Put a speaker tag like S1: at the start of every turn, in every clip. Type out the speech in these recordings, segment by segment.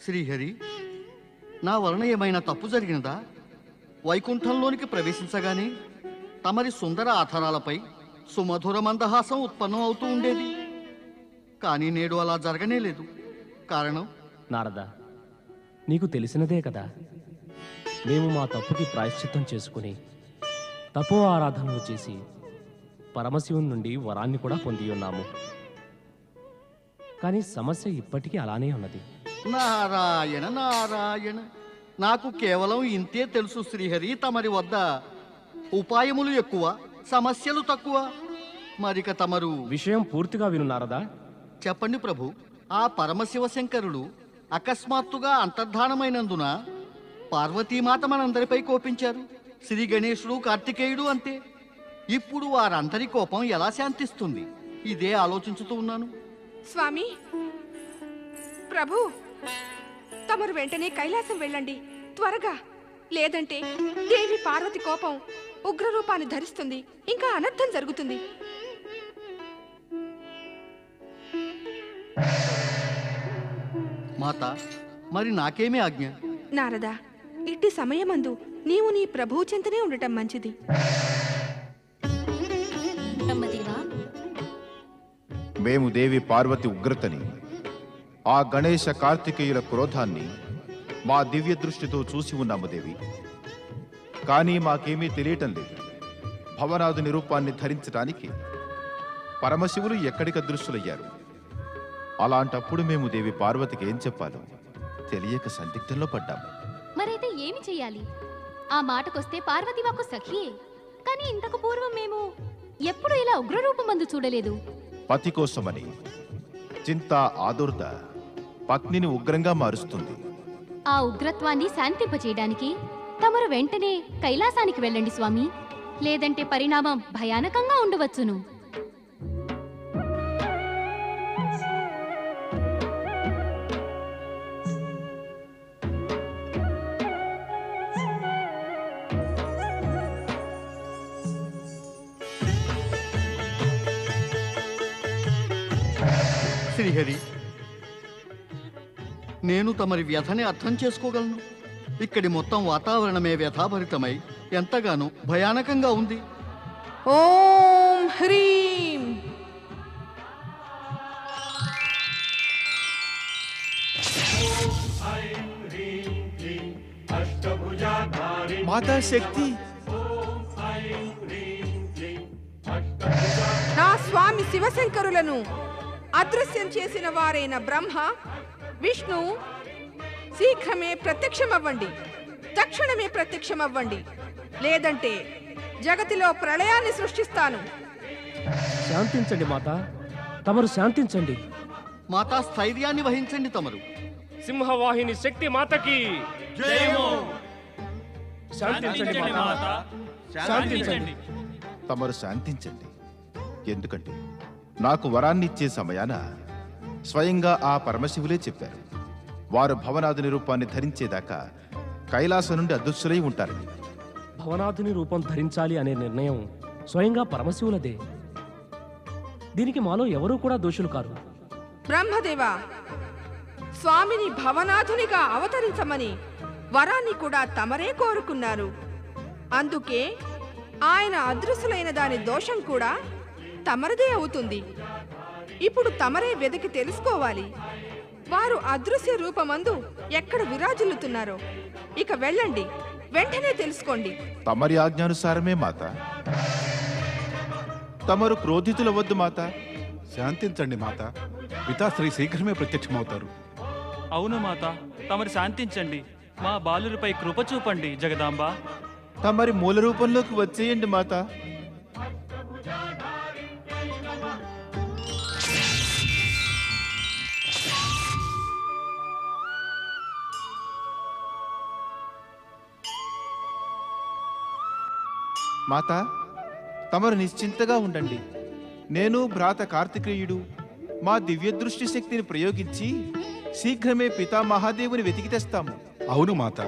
S1: శ్రీహరి, నా వలన ఏమైనా తప్పు జరిగినదా? వైకుంఠంలోనికి ప్రవేశించగానే తమరి సుందర ఆధారాలపై సుమధుర మందహాసం ఉత్పన్నం అవుతూ ఉండేది. కానీ నేడు అలా జరగనే లేదు. కారణం?
S2: నారద, నీకు తెలిసినదే కదా, మేము మా తప్పుకి ప్రాయశ్చిత్తం చేసుకుని తపో ఆరాధనలు చేసి పరమశివుని నుండి వరాన్ని కూడా పొంది ఉన్నాము. కానీ సమస్య ఇప్పటికీ అలానే ఉన్నది.
S1: నారాయణ నారాయణ, నాకు కేవలం ఇంతే తెలుసు శ్రీహరి. తమరి వద్ద ఉపాయములు ఎక్కువ, సమస్యలు తక్కువ. మరిక తమరు
S2: విషయం పూర్తిగా విను నారదా.
S1: చెప్పండి ప్రభు. ఆ పరమశివశంకరుడు అకస్మాత్తుగా అంతర్ధానమైనందున పార్వతీమాత మనందరిపై కోపించారు. శ్రీ గణేశుడు, కార్తికేయుడు అంతే. ఇప్పుడు వారందరి కోపం ఎలా శాంతిస్తుంది? ఇదే ఆలోచించుతూ ఉన్నాను.
S3: స్వామి, ప్రభు, తమరు వెంటనే కైలాసం వెళ్ళండి, త్వరగా. లేదంటే దేవి పార్వతి కోపం ఉగ్రరూపాన్ని ధరిస్తుంది, ఇంకా అనర్థం జరుగుతుంది.
S1: మాత, మరి నాకేమీ ఆజ్ఞ?
S3: నారదా, ఇట్టి సమయమందు నీవు నీ ప్రభువు చెంతనే ఉండటం మంచిది.
S4: మేము దేవి పార్వతి ఉగ్రతని, ఆ గణేశ కార్తికేయుల క్రోధాన్ని మా దివ్య దృష్టితో చూసి ఉన్నాము దేవి. కానీ మాకేమీ తెలియటం లేదు. భవనాథుని రూపాన్ని ధరించడానికి పరమశివులు ఎక్కడికి దృశ్యులయ్యారు. అలాంటప్పుడు మేము దేవి పార్వతికి ఏం చెప్పాలో తెలియక సందిగ్ధంలో పడ్డాము.
S5: మరైతే ఏమి చెయ్యాలి? ఆ మాటకొస్తే పార్వతి మాకు సఖియే. కానీ ఇంతకు పూర్వం మేము ఎప్పుడు ఇలా ఉగ్రరూపమందు చూడలేదు.
S4: పతి కోసమని చింత, ఆదుర్ద పత్నిని ఉగ్రంగా మారుస్తుంది.
S5: ఆ ఉగ్రత్వాన్ని శాంతింపచేయడానికి తమరు వెంటనే కైలాసానికి వెళ్ళండి స్వామి. లేదంటే పరిణామం భయానకంగా ఉండవచ్చును.
S1: శ్రీహరి, నేను తమరి వ్యధని అర్థం చేసుకోగలను. ఇక్కడి మొత్తం వాతావరణమే వ్యథాభరితమై ఎంతగానో భయానకంగా ఉంది.
S3: ఓం హ్రీం.
S6: మాతా శక్తి,
S3: నా స్వామి శివశంకరులను అదృశ్యం చేసిన వారైన బ్రహ్మ, విష్ణు శీఘ్రమే ప్రత్యక్షమవ్వండి, తక్షణమే ప్రత్యక్షమవ్వండి. లేదంటే జగతిలో ప్రళయాన్ని సృష్టిస్తాను.
S2: శాంతించండి మాత, తమరు శాంతించండి.
S1: మాతా, స్థైర్యాన్ని వహించండి. తమరు
S2: సింహవాహిని శక్తి మాతకి జయము. శాంతించండి మాత, శాంతించండి.
S4: తమరు శాంతించండి. ఎందుకంటే నాకు వరాన్ని ఇచ్చే సమయాన స్వయంగా ఆ పరమశివులే చెప్పారు, వారు భవనాథుని రూపాన్ని ధరించేదాకా కైలాసం నుండి అదృశ్యులై ఉంటారని.
S2: భవనాథుని రూపం ధరించాలి అనే నిర్ణయం స్వయంగా పరమశివులదే. దీనికి మాలో ఎవరూ కూడా దోషులు కారు.
S3: బ్రహ్మదేవా, స్వామిని భవనాథునిగా అవతరించమని వరాన్ని కూడా తమరే కోరుకున్నారు. అందుకే ఆయన అదృశ్యులైన దాని దోషం కూడా తమరిదే అవుతుంది. ఇప్పుడు తమరే వెతికి తెలుసుకోవాలి వారు అదృశ్య రూపమందు ఎక్కడ విరాజిల్లుతున్నారో. ఇక వెళ్ళండి, వెంటనే తెలుసుకోండి.
S4: తమరి ఆజ్ఞానుసారమే మాత. తమరు క్రోధితులవద్దు మాత.
S6: శాంతించండి మాత. పితాశ్రీ శీఘ్రమే ప్రత్యక్షమవుతారు.
S7: అవును మాత, తమరు శాంతించండి. మా బాలులపై కృప చూపండి జగదాంబ.
S4: తమరి మూల రూపంలోకి వచ్చేయండి మాత. మాత, తమరు నిశ్చింతగా ఉండండి. నేను భ్రాత కార్తికేయుడు మా దివ్య దృష్టి శక్తిని ప్రయోగించి శీఘ్రమే పితా మహాదేవుని వెతికి తెస్తాము.
S6: అవును మాత,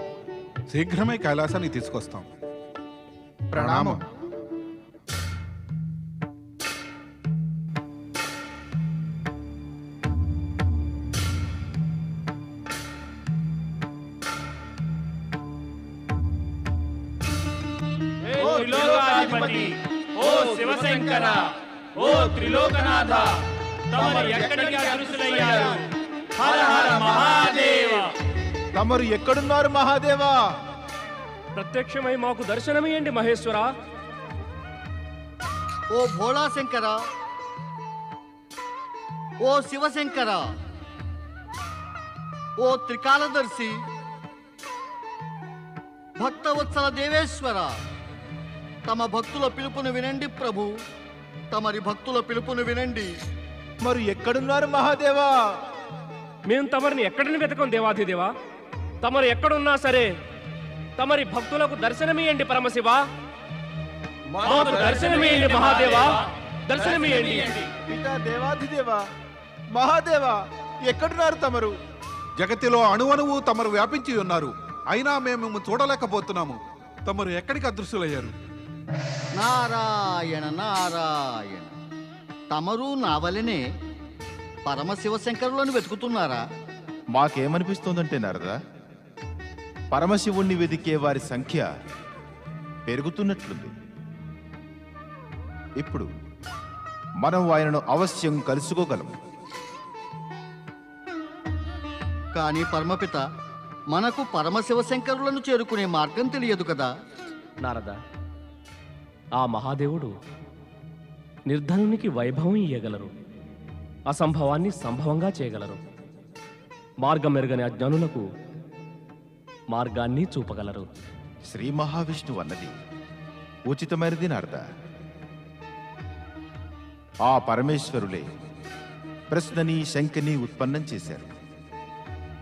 S6: శీఘ్రమే కైలాసానికి తీసుకొస్తాం.
S4: ప్రణామం.
S7: పార్వతి, ఓ శివశంకర, ఓ త్రిలోకనాథ, తమరు ఎక్కడికి అదృశ్యులయ్యారు? హర హర మహాదేవ.
S4: తమరు ఎక్కడున్నారు మహాదేవా?
S2: ప్రత్యక్షమై మాకు దర్శనమియండి మహేశ్వర.
S1: ఓ భోళా శంకర, ఓ శివశంకర, ఓ త్రికాలదర్శి, భక్తవత్సల దేవేశ్వర, తమ భక్తుల పిలుపును వినండి ప్రభు, తమరి భక్తుల పిలుపును వినండి.
S4: మరి ఎక్కడున్నారు మహాదేవా?
S2: మేము తమరిని ఎక్కడిని వెతకం దేవాధిదేవా. తమరు ఎక్కడున్నా సరే తమరి భక్తులకు దర్శనమియండి పరమశివ. మాకు దర్శనమియండి మహాదేవా, దర్శనమియండి.
S4: పితా దేవాధిదేవా, మహాదేవా, ఎక్కడున్నారు తమరు?
S6: జగతిలో అణువణువు తమరు వ్యాపించి ఉన్నారు, అయినా మేము చూడలేకపోతున్నాము. తమరు ఎక్కడికి అదృశ్యులయ్యారు?
S1: నారాయణ నారాయణ, తమరు నా వలనే పరమశివశంకరులను వెతుకుతున్నారా?
S4: మాకేమనిపిస్తోందంటే నారదా, పరమశివుణ్ణి వెదికే వారి సంఖ్య పెరుగుతున్నట్లుంది. ఇప్పుడు మనం ఆయనను అవశ్యం కలుసుకోగలం.
S1: కానీ పరమపిత, మనకు పరమశివశంకరులను చేరుకునే మార్గం తెలియదు కదా.
S2: నారద, ఆ మహాదేవుడు నిర్ధనునికి వైభవం ఇయ్యగలరు, అసంభవాన్ని సంభవంగా చేయగలరు. మార్గం ఎరగని అజ్ఞానులకు మార్గాన్ని చూపగలరు.
S4: శ్రీ మహావిష్ణువు అన్నది ఉచితమైనది నారదా. ఆ పరమేశ్వరులే ప్రశ్నని శంకని ఉత్పన్నం చేశారు.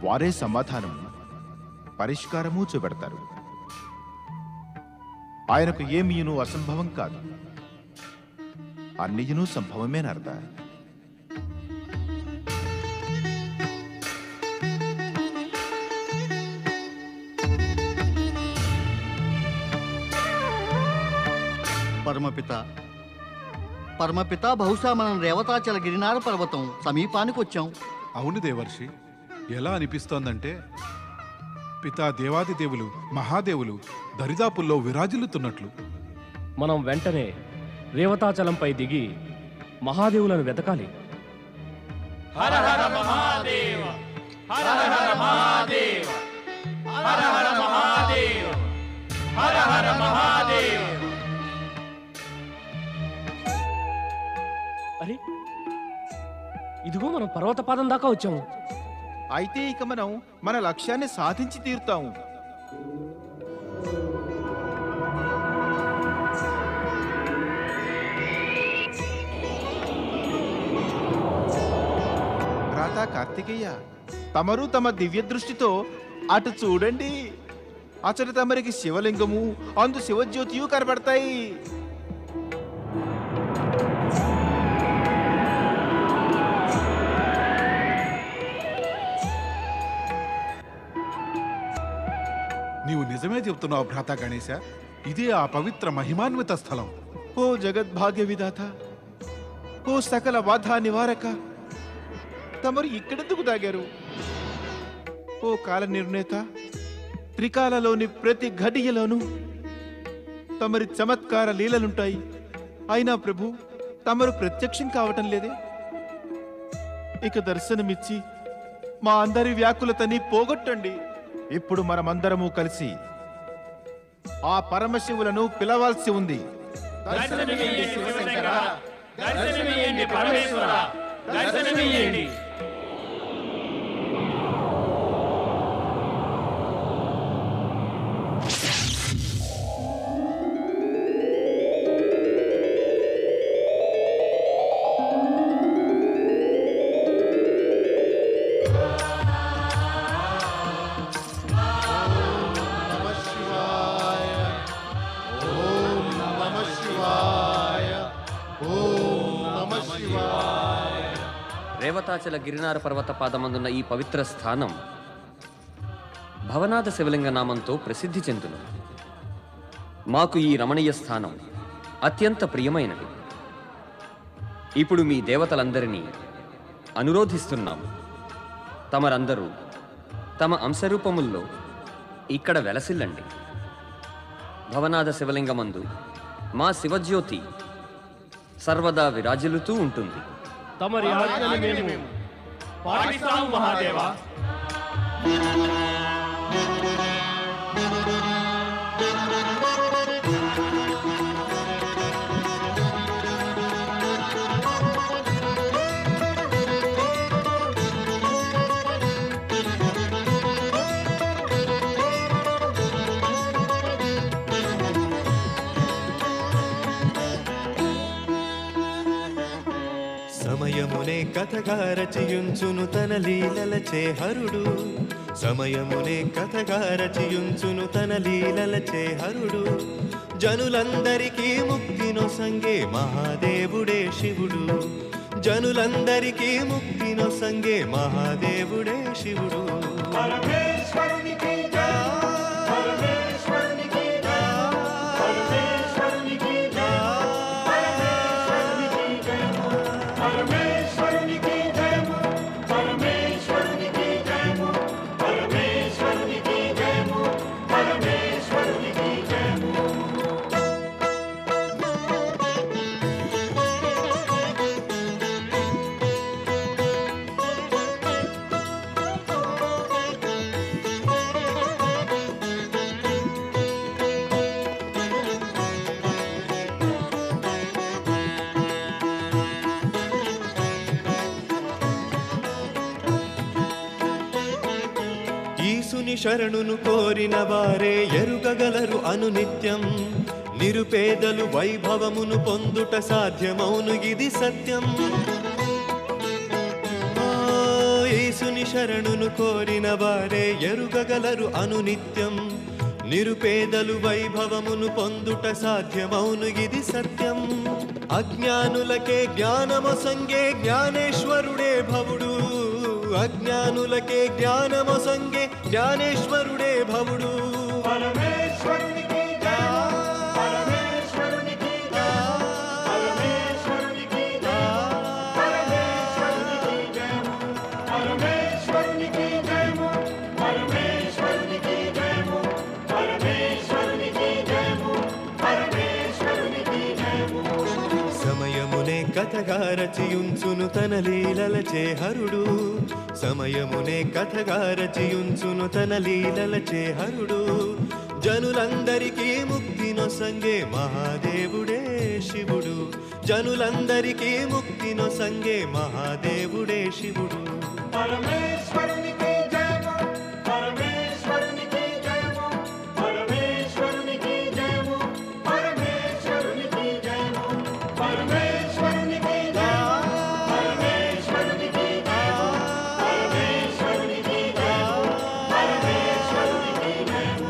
S4: వారే సమాధానం పరిష్కారము చూపెడతారు. ఆయనకు ఏమీయును అసంభవం కాదు, అన్నియును సంభవమే నారదా.
S1: పరమపిత, పరమపిత, బహుశా మనం రేవతాచల గిరినార పర్వతం సమీపానికి వచ్చాం.
S6: అవును దేవర్షి, ఎలా అనిపిస్తోందంటే పితా దేవాది దేవులు మహాదేవులు దరిదాపుల్లో విరాజిల్లుతున్నట్లు.
S2: మనం వెంటనే రేవతాచలంపై దిగి మహాదేవులను వెతకాలి.
S7: హర హర మహాదేవ, హర హర మహాదేవ, హర హర మహాదేవ, హర హర మహాదేవ.
S2: అరే, ఇదిగో మనం పర్వతపాదం దాకా వచ్చాము.
S4: అయితే ఇక మనం మన లక్ష్యాన్ని సాధించి తీరుతాము. భ్రాతా కార్తికేయ, తమరు తమ దివ్య దృష్టితో అటు చూడండి. అచట తమరికి శివలింగము, అందు శివజ్యోతియు కనబడతాయి.
S6: నీవు నిజమే చెప్తున్నావు భ్రాతా గణేశ, ఇదే ఆ పవిత్ర మహిమాన్విత స్థలం.
S4: ఓ జగద్భాగ్య విధాత, ఓ సకల బాధా నివారక, తమరు ఇక్కడెందుకు దాగారు? ఓ కాల నిర్ణేత, త్రికాలలోని ప్రతి ఘడియలోనూ తమరి చమత్కార లీలలుంటాయి. అయినా ప్రభు, తమరు ప్రత్యక్షం కావటం లేదే. ఇక దర్శనమిచ్చి మా అందరి వ్యాకులతని పోగొట్టండి. ఇప్పుడు మనమందరము కలిసి ఆ పరమశివులను పిలవాల్సి ఉంది.
S7: దర్శనమియ్యండి శివశంకర, దర్శనమియ్యండి పరమేశ్వర, దర్శనమియ్యండి.
S8: రేవతాచల గిరినార పర్వత పాదమందున్న ఈ పవిత్ర స్థానం భవనాథ శివలింగ నామంతో ప్రసిద్ధి చెందును. మాకు ఈ రమణీయ స్థానం అత్యంత ప్రియమైనది. ఇప్పుడు మీ దేవతలందరినీ అనురోధిస్తున్నాము, తమరందరూ తమ అంశరూపముల్లో ఇక్కడ వెలసిల్లండి. భవనాథ శివలింగమందు మా శివజ్యోతి సర్వదా విరాజిల్లుతూ ఉంటుంది.
S2: తమరి ఆజ్ఞని మేము పాటిస్తాము మహాదేవా.
S9: సమయమునే కథగా రచయించును తన లీలలచే హరుడు. సమయమునే కథగా రచయించును తన లీలలచే హరుడు. జనులందరికీ ముక్తినొసంగే మహాదేవుడే శివుడు. జనులందరికీ ముక్తినొసంగే మహాదేవుడే శివుడు. పరమేశ్వరునికి జయ, పరమేశ్వరునికి జయ, పరమేశ్వరునికి జయ, పరమేశ్వరునికి జయము, పరమేశ్వరునికి జయము, పరమేశ్వరునికి జయము, పరమేశ్వరునికి జయము, పరమేశ్వరునికి జయము. ఈసుని శరణును కోరిన వారే ఎరుగగలరు అనునిత్యం. నిరుపేదలు వైభవమును పొందుట సాధ్యమౌను ఇది సత్యం. ఈసుని శరణును కోరిన వారే ఎరుగగలరు అనునిత్యం. నిరుపేదలు వైభవమును పొందుట సాధ్యమౌను ఇది సత్యం. అజ్ఞానులకే జ్ఞానమొసంగే జ్ఞానేశ్వరుడే భవుడు. అజ్ఞానులకే జ్ఞానమొసంగే జ్ఞానేశ్వరుడే భవుడు. పరమేశ్వరునికి జయ, పరమేశ్వరునికి జయ, పరమేశ్వరునికి జయ, పరమేశ్వరునికి జయము, పరమేశ్వరునికి జయము, పరమేశ్వరునికి జయము, పరమేశ్వరునికి జయము, పరమేశ్వరునికి జయము. సమయమునే కథగా రచయించును తన లీలలచే హరుడు. సమయమునే కథగా రచయించును తన లీలలచే హరుడు. జనులందరికీ ముక్తినొసంగే మహాదేవుడే శివుడు. జనులందరికీ ముక్తినొసంగే మహాదేవుడే శివుడు. పరమేశ్వరునికి జయము, పరమేశ్వరునికి జయము, పరమేశ్వరునికి జయము, పరమేశ్వరునికి జయము, పరమేశ్వరునికి జయము, పరమేశ్వరునికి జయము, పరమేశ్వరునికి జయము, పరమేశ్వరునికి జయము.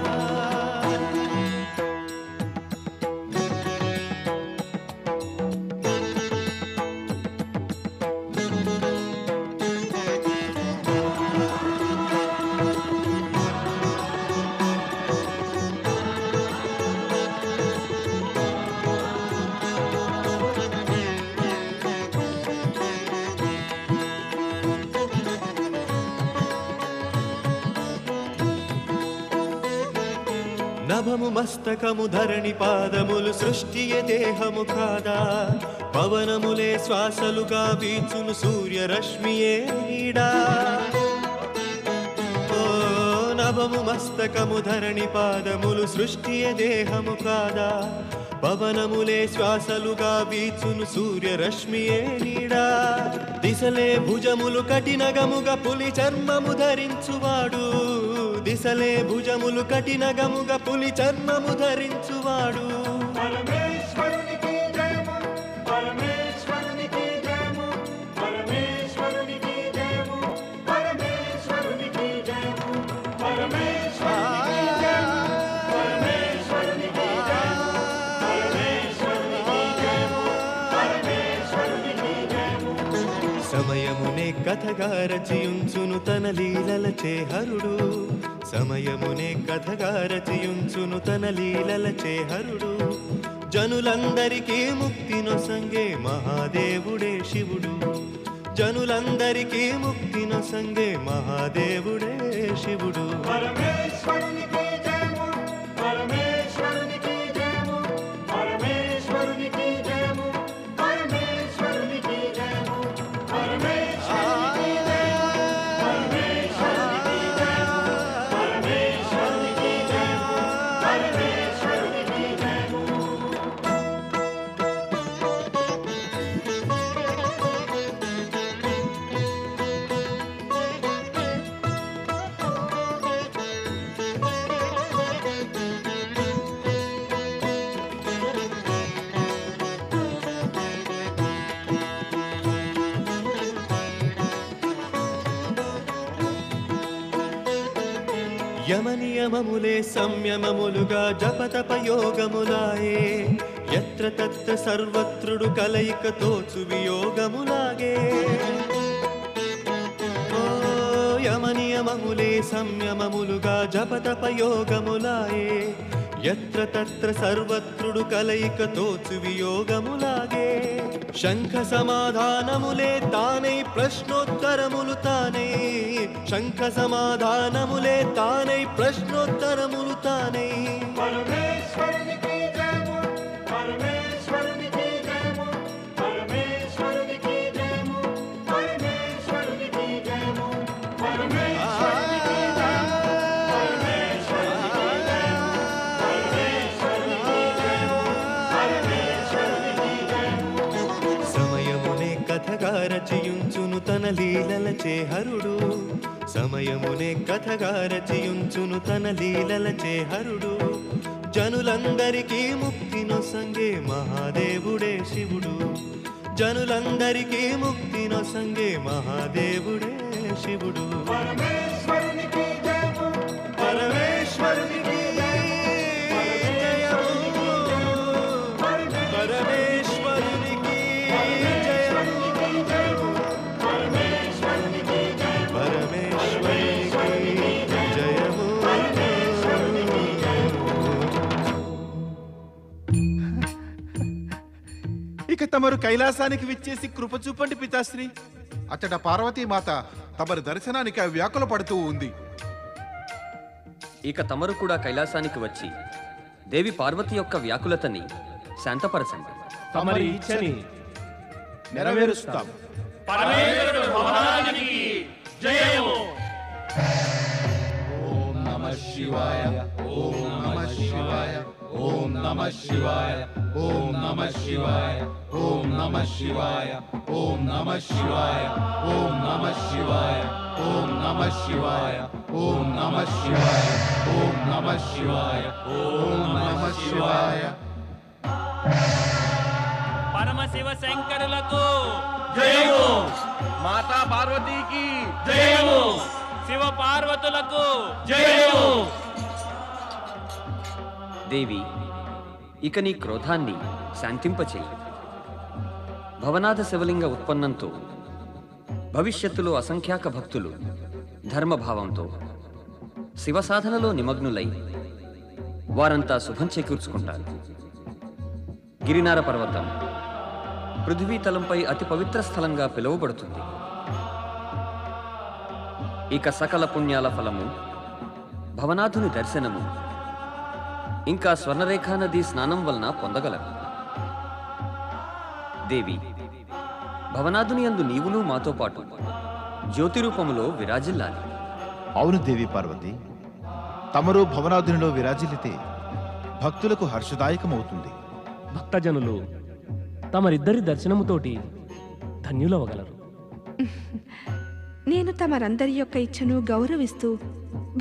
S9: నభము మస్తకము ధరణి పాదములు సృష్టియే దేహము కాదా. పవనములే శ్వాసలుగా వీచును సూర్యరశ్మియే నీడా. ఓ నభము మస్తకము ధరణి పాదములు సృష్టియే దేహము కాదా. పవనములే శ్వాసలుగా వీచును సూర్యరశ్మియే నీడా. దిశలే భుజములు కఠినగముగా పులి చర్మము ధరించువాడు. దిశలే భుజములు కఠినగముగా పులి చర్మము ధరించువాడు. పరమేశ్వరునికి జయము, పరమేశ్వరునికి జయము, పరమేశ్వరునికి జయము, పరమేశ్వరునికి జయము, పరమేశ్వరునికి జయము, పరమేశ్వరునికి జయము, పరమేశ్వరునికి జయము, పరమేశ్వరునికి జయము. సమయమునే కథగా రచయించును తన లీలలచే హరుడు. సమయమునే కథగా రచయించును తన లీలలచే హరుడు. జనులందరికీ ముక్తినొసంగే మహాదేవుడే శివుడు. జనులందరికీ ముక్తినొసంగే మహాదేవుడే శివుడు. పరమేశ్వరునికి జయము, పరమేశ్వరునికి జయము, పరమేశ్వరునికి యమనియమములే సంయమములుగా జపతపయోగములాయే ఎత్ర తత్ర సర్వత్రుడు కలయిక తోచు వియోగములాగే ఓ యమనియమములే సంయమములుగా జపతపయోగములాయే ఎత్ర తత్ర సర్వత్రుడు కలయిక తోచు వియోగములాగే శంఖ సమాధానములే తానై ప్రశ్నోత్తరములు తానై శంఖ సమాధానములే తానై ప్రశ్నోత్తరములు తానై రచయించును తన లీలలచే హరుడు సమయమునే కథగా రచయించును తన లీలలచే హరుడు జనులందరికీ ముక్తినొసంగే మహాదేవుడే శివుడు జనులందరికీ ముక్తినొసంగే మహాదేవుడే శివుడు పరమేశ్వరునికి పరమేశ్వరునికి
S4: ఇక తమరు కైలాసానికి విచ్చేసి కృప చూపండి పితాశ్రీ.
S6: అచ్చట పార్వతీమాత తమరి దర్శనానికి వ్యాకుల పడుతూ ఉంది.
S8: ఇక తమరు కూడా కైలాసానికి వచ్చి దేవి పార్వతి యొక్క వ్యాకులతని శాంతపరచండి.
S2: తమరి ఇచ్చని
S4: నెరవేరుస్తాం.
S2: పరమేశ్వరుడు భవనానికి జయము.
S10: ఓం నమః శివాయ ఓం నమః శివాయ ఓం నమః శివాయ ఓం నమః శివాయ ఓం నమః శివాయ ఓం నమః శివాయ ఓం నమః శివాయ ఓం నమః శివాయ ఓం నమః శివాయ ఓం నమః శివాయ ఓం నమః శివాయ.
S7: పరమశివ శంకరులకు
S2: జయము.
S7: మాతా పార్వతీకి జయము. శివ పార్వతులకు
S2: జయము.
S8: దేవి, ఇక నీ క్రోధాన్ని శాంతింపచేయి. భవనాథ శివలింగ ఉత్పన్నంతో భవిష్యత్తులో అసంఖ్యాక భక్తులు ధర్మభావంతో శివ సాధనలో నిమగ్నులై వారంతా శుభం చేకూర్చుకుంటారు. గిరినార పర్వతం పృథ్వీతలంపై అతి పవిత్ర స్థలంగా పిలువబడుతుంది. ఇక సకల పుణ్యాల ఫలము భవనాథుని దర్శనము ఇంకా స్వర్ణరేఖా నది స్నానం వలన పొందగలరు. దేవి, భవనాథుని యందు నీవును మాతో పాటు జ్యోతి రూపములో విరాజిల్లాలి.
S4: అవును దేవి పార్వతి, తమరు భవనాధునిలో విరాజిల్లితే భక్తులకు హర్షదాయకమవుతుంది.
S2: భక్తజనులు తమరిద్దరి దర్శనముతోటి ధన్యులవగలరు.
S3: నేను తమరందరి యొక్క ఇచ్ఛను గౌరవిస్తూ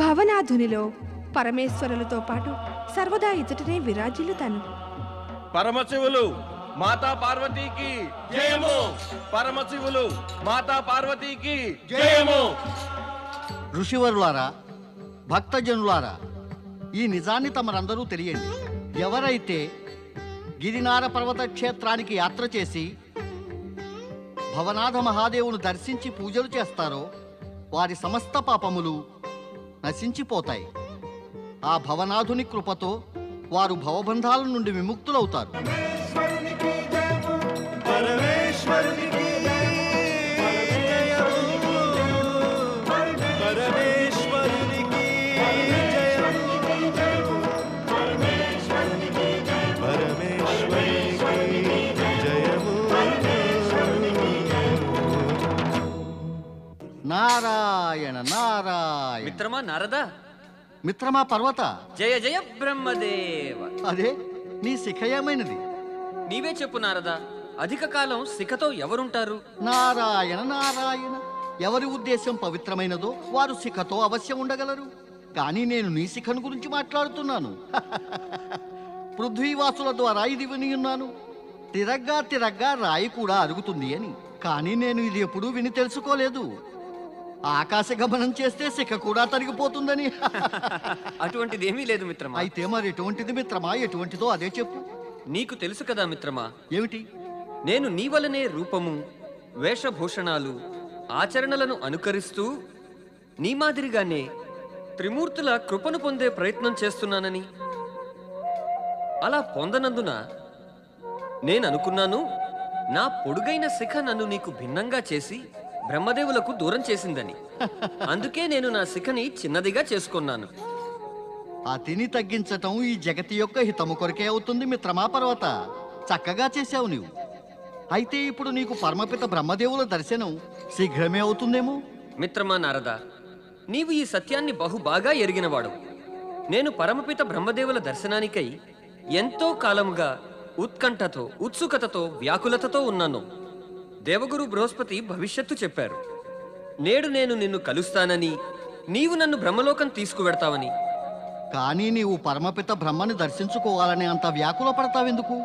S3: భవనాధునిలో పరమేశ్వరులతో పాటు సర్వదా ఇతటనే విరాజిల్లుతాను.
S11: పరమశివులు మాతా పార్వతీకి జయము. పరమశివులు మాతా పార్వతీకి జయము.
S1: ఋషివరులారా, భక్తజనులారా, ఈ నిజాన్ని తమరందరూ తెలియండి. ఎవరైతే గిరినార పర్వత క్షేత్రానికి యాత్ర చేసి భవనాథ మహాదేవును దర్శించి పూజలు చేస్తారో వారి సమస్త పాపములు నశించిపోతాయి. ఆ భవనాథుని కృపతో వారు భవబంధాల నుండి విముక్తులవుతారు. నారాయణ నారాయణ.
S8: మిత్రమా నారదా,
S1: మిత్రమా పర్వత,
S8: జయ జయ బ్రహ్మదేవ.
S1: అదే నీ శిఖ ఏమైనది?
S8: నీవే చెప్పు నారదా, అధిక కాలం శిఖతో ఎవరుంటారు?
S1: నారాయణ నారాయణ. ఎవరి ఉద్దేశం పవిత్రమైనదో వారు శిఖతో అవశ్యం ఉండగలరు. కానీ నేను నీ శిఖను గురించి మాట్లాడుతున్నాను. పృథ్వీవాసుల ద్వారా ఇది విని ఉన్నాను. తిరగ్గా రాయి కూడా అరుగుతుంది అని. కానీ నేను ఇది ఎప్పుడూ విని తెలుసుకోలేదు. ఆకాశ గమనం చేస్తే శిఖ కూడా తరిగిపోతుందని.
S8: అటువంటిదేమీ లేదు మిత్రమా.
S1: అయితే మరి ఎటువంటిది మిత్రమా? ఎటువంటిదో అదే చెప్పు.
S8: నీకు తెలుసు కదా మిత్రమా,
S1: ఏమిటి?
S8: నేను నీ వలనే రూపము, వేషభూషణాలు, ఆచరణలను అనుకరిస్తూ నీ మాదిరిగానే త్రిమూర్తుల కృపను పొందే ప్రయత్నం చేస్తున్నానని. అలా పొందనందున నేను అనుకున్నాను, నా పొడుగైన శిఖ నన్ను నీకు భిన్నంగా చేసి బ్రహ్మదేవులకు దూరం చేసిందని. అందుకే నేను నా శిఖని చిన్నదిగా చేసుకున్నాను.
S1: అతిని తగ్గించటం ఈ జగతి యొక్క హితము కొరకే అవుతుంది మిత్రమా పర్వత. చక్కగా చేశావు నీవు. అయితే ఇప్పుడు నీకు పరమపిత బ్రహ్మదేవుల దర్శనం శీఘ్రమే అవుతుందేమో.
S8: మిత్రమా నారద, నీవు ఈ సత్యాన్ని బహుబాగా ఎరిగినవాడు. నేను పరమపిత బ్రహ్మదేవుల దర్శనానికై ఎంతో కాలముగా ఉత్కంఠతో, ఉత్సుకతతో, వ్యాకులతతో ఉన్నాను. దేవగురు బృహస్పతి భవిష్యత్తు చెప్పారు. నేడు నేను నిన్ను కలుస్తానని, నీవు నన్ను బ్రహ్మలోకం తీసుకువెడతావని.
S1: కానీ నీవు పరమపిత బ్రహ్మని దర్శించుకోవాలని అంత వ్యాకుల పడతావెందుకు?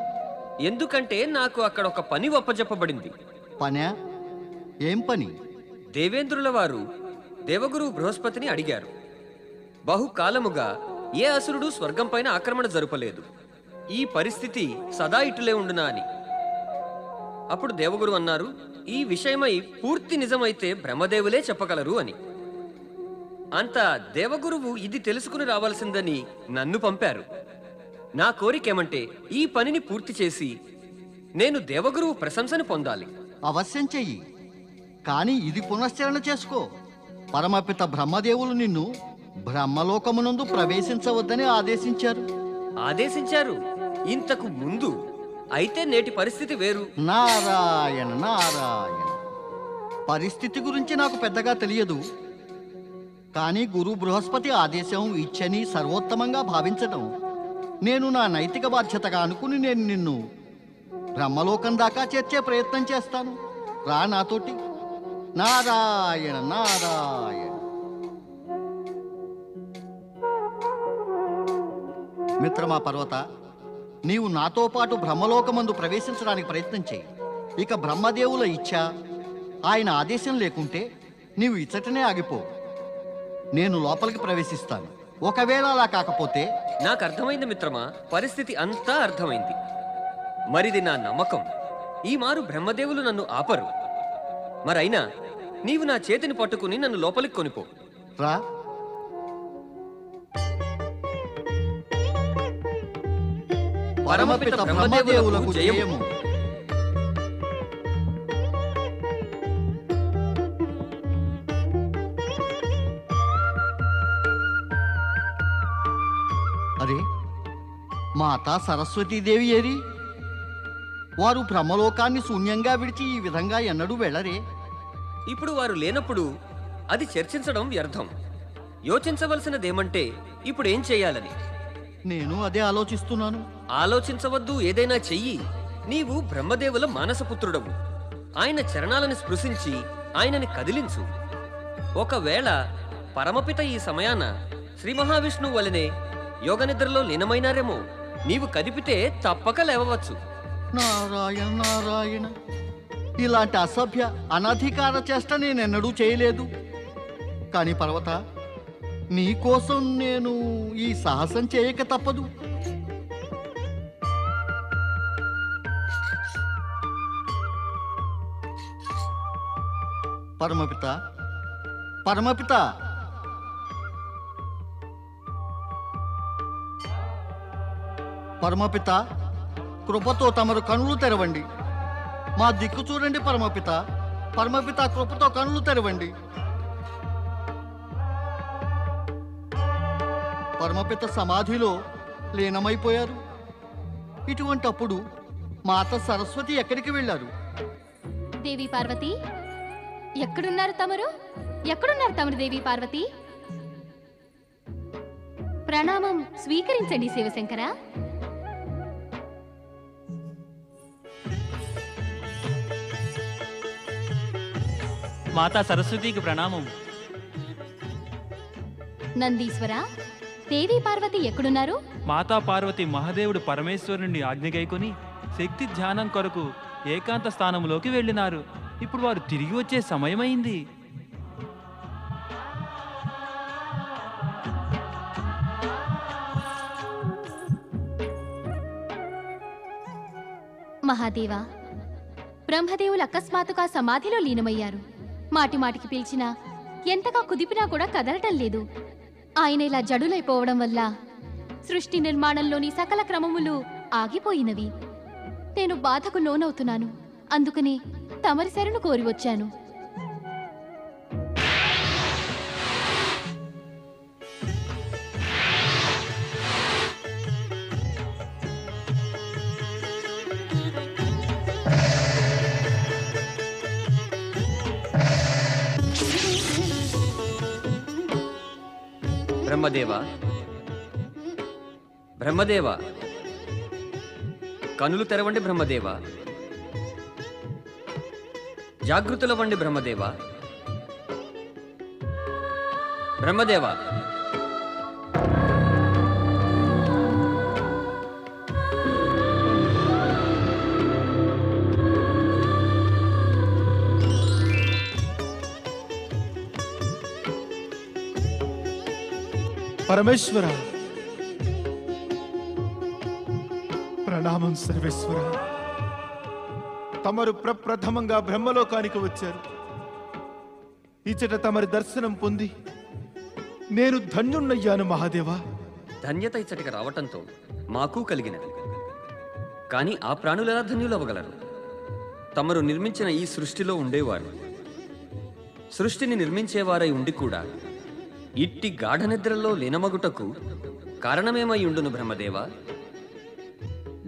S8: ఎందుకంటే నాకు అక్కడ ఒక పని ఒప్పజెప్పబడింది.
S1: పనే? ఏం పని?
S8: దేవేంద్రుల వారు దేవగురు బృహస్పతిని అడిగారు, బహుకాలముగా ఏ అసురుడు స్వర్గం పైన ఆక్రమణ జరుపలేదు, ఈ పరిస్థితి సదా ఇటులే ఉండునా అని. అప్పుడు దేవగురు అన్నారు, ఈ విషయమై పూర్తి నిజమైతే బ్రహ్మదేవులే చెప్పగలరు అని. అంత దేవగురువు ఇది తెలుసుకుని రావాల్సిందని నన్ను పంపారు. నా కోరికేమంటే ఈ పనిని పూర్తి చేసి నేను దేవగురువు ప్రశంసను పొందాలి.
S1: అవశ్యం చెయ్యి. కానీ ఇది పునశ్చరణ చేసుకో. పరమపిత బ్రహ్మదేవులు నిన్ను బ్రహ్మలోకమునందు ప్రవేశించవద్దని ఆదేశించారు.
S8: ఆదేశించారు ఇంతకు ముందు. అయితే నేటి పరిస్థితి వేరు.
S1: నారాయణ నారాయణ. పరిస్థితి గురించి నాకు పెద్దగా తెలియదు. కానీ గురు బృహస్పతి ఆదేశం ఇచ్చని సర్వోత్తమంగా భావించటం నేను నా నైతిక బాధ్యతగా అనుకుని నేను నిన్ను బ్రహ్మలోకం దాకా చేర్చే ప్రయత్నం చేస్తాను. రా నాతోటి. నారాయణ నారాయణ. మిత్రమా పర్వత, నీవు నాతో పాటు బ్రహ్మలోకమందు ప్రవేశించడానికి ప్రయత్నం చేయి. ఇక బ్రహ్మదేవుల ఇచ్ఛ, ఆయన ఆదేశం లేకుంటే నీవు ఇచ్చటనే ఆగిపో. నేను లోపలికి ప్రవేశిస్తాను. ఒకవేళ అలా కాకపోతే...
S8: నాకు అర్థమైంది మిత్రమా, పరిస్థితి అంతా అర్థమైంది. మరిది నా నమ్మకం. ఈ మారు బ్రహ్మదేవులు నన్ను ఆపరు. మరైనా నీవు నా చేతిని పట్టుకుని నన్ను లోపలికి కొనిపో.
S1: రా. పరమపిత బ్రహ్మదేవులకు జయము. అరే, మాతా సరస్వతీదేవి ఏరి? వారు బ్రహ్మలోకాన్ని శూన్యంగా విడిచి ఈ విధంగా ఎన్నడూ వెళ్ళరే.
S8: ఇప్పుడు వారు లేనప్పుడు అది చర్చించడం వ్యర్థం. యోచించవలసినదేమంటే ఇప్పుడు ఏం చేయాలని.
S1: నేను అదే ఆలోచిస్తున్నాను.
S8: ఆలోచించవద్దు, ఏదైనా చెయ్యి. నీవు బ్రహ్మదేవుల మానసపుత్రుడవు. ఆయన చరణాలను స్పృశించి ఆయనని కదిలించు. ఒకవేళ పరమపిత ఈ సమయాన శ్రీ మహావిష్ణువు వలనే యోగనిద్రలో లీనమైనారేమో. నీవు కదిపితే తప్పక లేవవచ్చు.
S1: నారాయణ నారాయణ. ఇలాంటి అసభ్య అనధికార చేష్ట నేనెన్నడూ చేయలేదు. కానీ పర్వత, నీకోసం నేను ఈ సాహసం చేయక తప్పదు. పరమపిత, పరమపిత, పరమపిత, కృపతో తమరు కనులు తెరవండి. మా దిక్కు చూడండి పరమపిత. పరమపిత, కృపతో కనులు తెరవండి. పరమపిత సమాధిలో లీనమైపోయారు. ఇటువంటప్పుడు మాత సరస్వతి ఎక్కడికి వెళ్ళారు?
S5: దేవి పార్వతి, ఎక్కడున్నారు తమరు? ఎక్కడున్నారు తమరు దేవి పార్వతి? ప్రణామం స్వీకరించండి శివశంకర.
S7: మాతా సరస్వతికి ప్రణామం.
S5: నందీశ్వర, దేవి పార్వతి ఎక్కడున్నారు?
S7: మాతా పార్వతి మహాదేవుడు పరమేశ్వరుని ఆజ్ఞగైకొని శక్తి ధ్యానం కొరకు ఏకాంత స్థానంలోకి వెళ్ళినారు. ఇప్పుడు వారు తిరిగి వచ్చే సమయమైంది.
S5: మహాదేవా, బ్రహ్మదేవులు అకస్మాత్తుగా సమాధిలో లీనమయ్యారు. మాటిమాటికి పిలిచినా ఎంతగా కుదిపినా కూడా కదలటం లేదు. ఆయన ఇలా జడులైపోవడం వల్ల సృష్టి నిర్మాణంలోని సకల క్రమములు ఆగిపోయినవి. నేను బాధకు లోనవుతున్నాను. అందుకని తమరి శరణు కోరి వచ్చాను.
S8: బ్రహ్మదేవా, బ్రహ్మదేవా, కనులు తెరవండి బ్రహ్మదేవా. జాగృతులవ్వండి బ్రహ్మదేవా. బ్రహ్మదేవా,
S4: పరమేశ్వర, ప్రణామం సర్వేశ్వర. తమరు ప్రప్రథమంగా బ్రహ్మలోకానికి వచ్చారు. ఇచ్చట తమరి దర్శనం పొంది నేను ధన్యుణ్ణయ్యాను మహాదేవా.
S8: ధన్యత ఇచ్చటికి రావటంతో మాకు కలిగినది. కానీ ఆ ప్రాణులు ఎలా ధన్యులవ్వగలరు? తమరు నిర్మించిన ఈ సృష్టిలో ఉండేవారు, సృష్టిని నిర్మించేవారై ఉండి కూడా ఇట్టి గాఢ నిద్రలో లీనమగుటకు కారణమేమై ఉండును బ్రహ్మదేవా?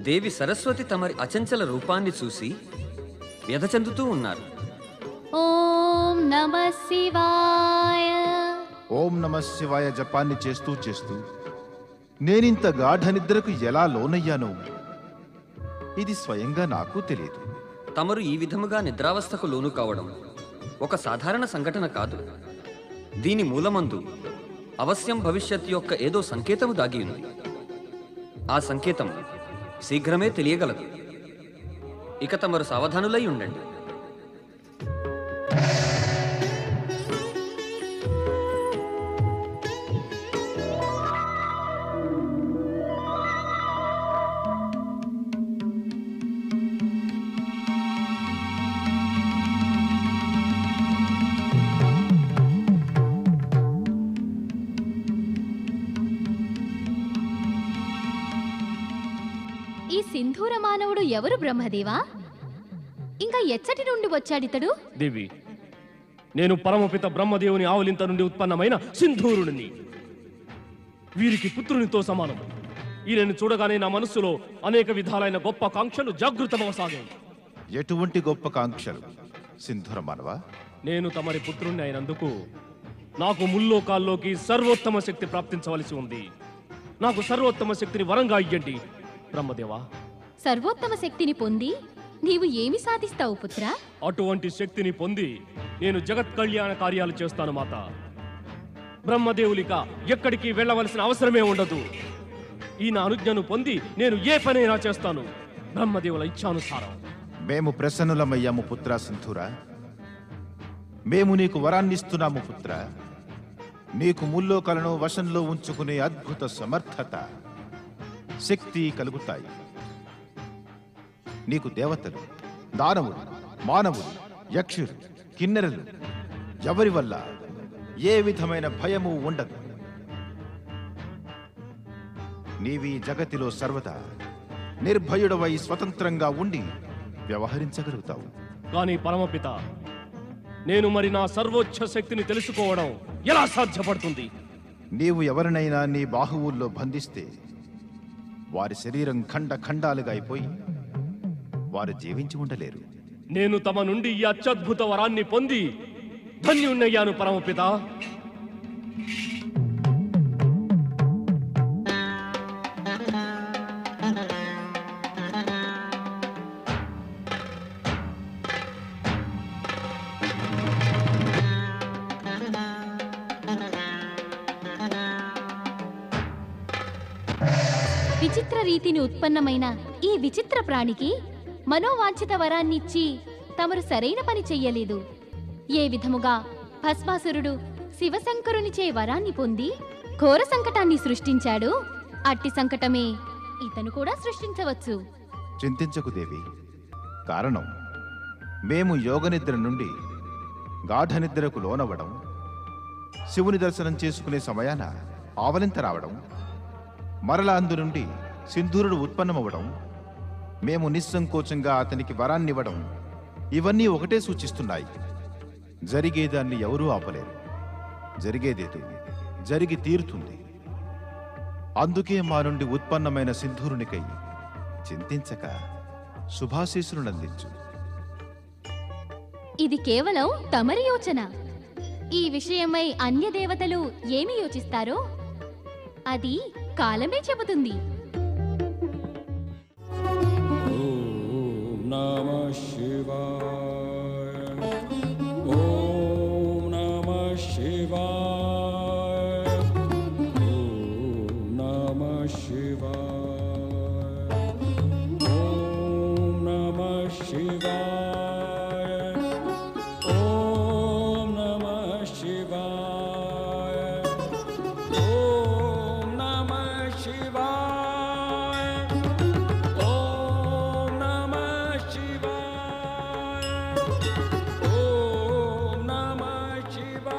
S8: దేవి సరస్వతి తమరి అచంచల రూపాన్ని చూసి వ్యధ చెందుతూ ఉన్నారు.
S5: ఓం నమః శివాయ.
S4: ఓం నమ శివాయ జపాన్ని చేస్తూ చేస్తూ నేనింత గాఢ నిద్రకు ఎలా లోనయ్యానో ఇది స్వయంగా నాకు తెలియదు.
S8: తమరు ఈ విధముగా నిద్రావస్థకు లోను కావడం ఒక సాధారణ సంఘటన కాదు. దీని మూలమందు అవశ్యం భవిష్యత్ యొక్క ఏదో సంకేతము దాగి ఉంది. ఆ సంకేతం శీఘ్రమే తెలియగలదు. ఇక తమరు సావధానులై ఉండండి.
S5: ఈ సింధూర మానవుడు ఎవరు బ్రహ్మదేవా? ఇంకా ఎచ్చటి నుండి వచ్చాడితడు?
S2: దేవి, నేను పరమపిత బ్రహ్మదేవుని ఆవలింత నుండి ఉత్పన్నమైన సింధూరుడిని. వీరికి పుత్రునితో సమానం. ఈయనను చూడగానే నా మనస్సులో అనేక విధాలైన గొప్ప కాంక్షలు జాగృతమవసాగాయి.
S4: ఎటువంటి గొప్ప కాంక్షలు సింధూర మానవ?
S2: నేను తమరి పుత్రుణ్ణి అయినందుకు నాకు ముల్లోకాల్లోకి సర్వోత్తమ శక్తి ప్రాప్తించవలసి ఉంది. నాకు సర్వోత్తమ శక్తిని వరంగా ఇయ్యండి బ్రహ్మదేవా.
S5: సర్వోత్తమ శక్తిని పొంది నీవు ఏమి సాధిస్తావు పుత్రా?
S2: అటువంటి శక్తిని పొంది నేను జగత్ కళ్యాణ కార్యాలు చేస్తాను మాత. బ్రహ్మదేవులిక ఎక్కడికి వెళ్ళవలసిన అవసరమే ఉండదు. ఈ నా అనుజ్ఞను పొంది నేను ఏ పనైనా చేస్తాను బ్రహ్మదేవుల ఇచ్ఛానుసారం.
S4: మేము ప్రసన్నులమయ్యాము పుత్ర సింధూర. మేము నీకు వరాన్నిస్తున్నాము పుత్ర. నీకు ముల్లోకాలను వశంలో ఉంచుకునే అద్భుత సమర్థత, శక్తి కలుగుతాయి. నీకు దేవతలు, దానవులు, మానవులు, యక్షులు, కిన్నెరలు ఎవరి వల్ల ఏ విధమైన భయము ఉండదు. నీవి జగతిలో సర్వదా నిర్భయుడవై స్వతంత్రంగా ఉండి వ్యవహరించగలుగుతావు.
S2: కానీ పరమపిత, నేను మరి నా సర్వోచ్చ శక్తిని తెలుసుకోవడం ఎలా సాధ్యపడుతుంది?
S4: నీవు ఎవరినైనా నీ బాహువుల్లో బంధిస్తే వారి శరీరం ఖండ ఖండాలుగా అయిపోయి వారు జీవించి ఉండలేరు.
S2: నేను తమ నుండి ఈ అత్యద్భుత వరాన్ని పొంది ధన్యుణ్ణయ్యాను పరమపిత.
S5: విచిత్ర రీతిని ఉత్పన్నమైన ఈ విచిత్ర ప్రాణికి మనోవాంఛిత వరాన్నిచ్చి తమరు సరైన పని చెయ్యలేదు. ఏ విధముగా భస్మాసురుడు శివశంకరునిచే వరాన్ని పొంది ఘోర సంకటాన్ని సృష్టించాడు, అట్టి సంకటమే ఇతను కూడా సృష్టించవచ్చు.
S4: చింతించకు దేవి. కారణం మేము యోగనిద్ర నుండి గాఢనిద్రకు లోనవ్వడం, శివుని దర్శనం చేసుకునే సమయాన ఆవలింత రావడం, మరలా అందు నుండి సింధూరుడు ఉత్పన్నమవ్వడం, మేము నిస్సంకోచంగా అతనికి వరాన్నివ్వడం, ఇవన్నీ ఒకటే సూచిస్తున్నాయి. జరిగేదాన్ని ఎవరూ ఆపలేరు. జరిగేదేదో జరిగి తీరుతుంది. అందుకే మా నుండి ఉత్పన్నమైన సింధూరునికై చింతించక శుభాశీస్సులందించు.
S5: ఇది కేవలం తమరి యోచన. ఈ విషయమై అన్య దేవతలు ఏమి యోచిస్తారో అది కాలమే చెబుతుంది.
S12: ఓం నమః శివాయ, ఓం నమః శివాయ, ఓం నమః శివాయ, ఓం నమః శివాయ, ఓం నమః శివాయ, ఓం నమః శివాయ, ఓం నమః శివాయ, ఓం నమః శివాయ,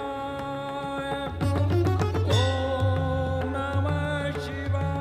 S12: ఓం నమః శివాయ.